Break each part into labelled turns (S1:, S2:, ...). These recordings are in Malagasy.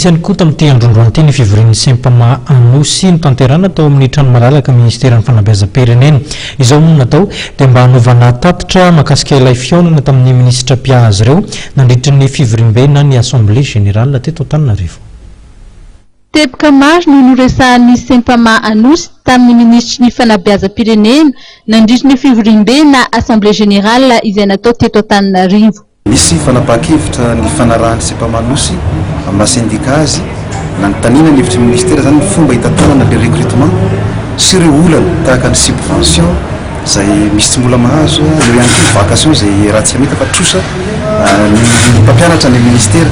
S1: Isany koa tamin'ity androndroany ity ny fivorian'ny Sempama anosy ny tanterana tao amin'ny trano malalaka ministeran'ny fanabeazam-pirenena. Izao moa natao dia mba hanaovana tatitra mahakasika ilay fihaonana tamin'ny minisitra Pia azy ireo nandritra ny fivoriam-be na ny assemblée générale teto Antananarivo.
S2: Teboka maro no noresahan'ny Sempama anosy tamin'ny ministry ny fanabeazam-pirenena nandritra ny fivoriam-be na assemblée générale izay natao teto Antananarivo.
S3: Misy fanapakevitra ny fanarahan'ny Sempama anosy amin'ny syndicat azy nanontaniana ny hevitry ministera zany fomba hitantanana le recrutement sy ireo olana tahaka ny subvention zay misy tsy mbola mahazo eo ihany koa vacation zay raha tsy hameta fa trosa ny mpampianatra ny ministera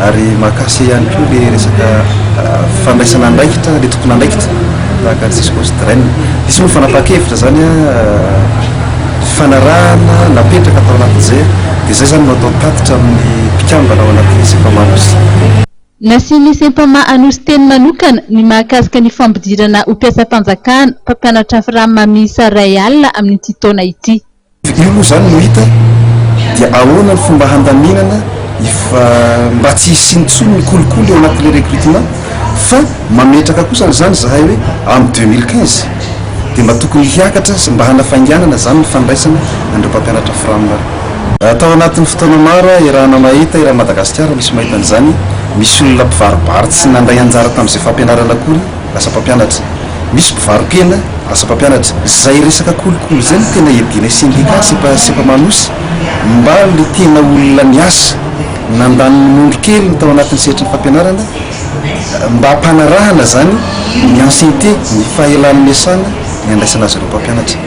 S3: ary mahakasy ihany koa le resaka fandraisana andraikitra le tokony andraikitra tahaka ny siscosdraine misy moa fanapakevitra zany fanarahana napetraka atao anatin'izay dia zay zany no atao tatitra amin'ny mpikambana ao anatin'ny Sempama anosy.
S2: Nasian'ny Sempama anosy teny manokana ny mahakasika ny fampidirana ho mpiasam-panjakana mpampianatra firamina miisa 2 alina amin'ity taona ity.
S3: Io moa zany no hita dia ahoana ny fomba handaminana mba tsy hisintsony ny kolikoly eo anatin'le recrutement fa mametraka kosa zany zahay hoe amin'ny 2015 dia mba tokony hiakatra mba hanafainganana zany ny fandraisana andreo mpampianatra firamina. Atao anatin'ny fotoana maro irahana mahita iraha Madagasikara misy mahita an'izany misy olona mpivarobarotsy sy nandray anjara tamin'izay fampianarana akory lasa mpampianatra, misy mpivarokena lasa mpampianatra. Zay resaka kolikoly zay no tena edina syndicat Sempama anosy mba le tena olona niasa nandany mondro kely tao anatin'ny sehatry ny fampianarana mba hampanarahana zany ny ancienneté ny fahelan'ny miasana ny andraisana azy ireo mpampianatra.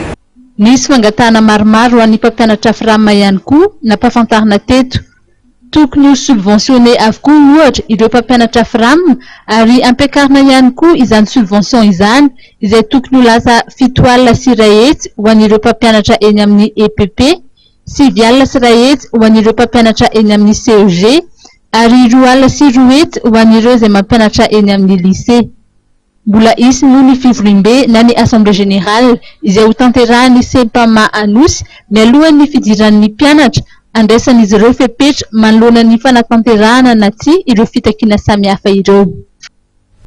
S2: Nisy fangatana maromaro ho an'ny mpampianatra firamina ihany koa nampahafantarina teto. Tokony ho subventionné avokoa ohatra ireo mpampianatra firamina ary ampiakarina ihany koa izany subvention izany izay tokony ho lasa 7 alina sy 2 hetsy ho an'ireo mpampianatra eny amin'ny EPP, 5 alina sy 2 hetsy ho an'ireo mpampianatra eny amin'ny CEG ary 2 alina sy 2 hetsy ho an'ireo izay mampianatra eny amin'ny lycée. Mbola isy noho ny fivoriam-be na ny assemblée générale izay ho tanterahan'ny Sempama anosy mialohan'ny fidiran'ny mpianatra andraisan'izy ireo fepetra manoloana ny fanatanterahana na tsy ireo fitakiana samihafa ireo.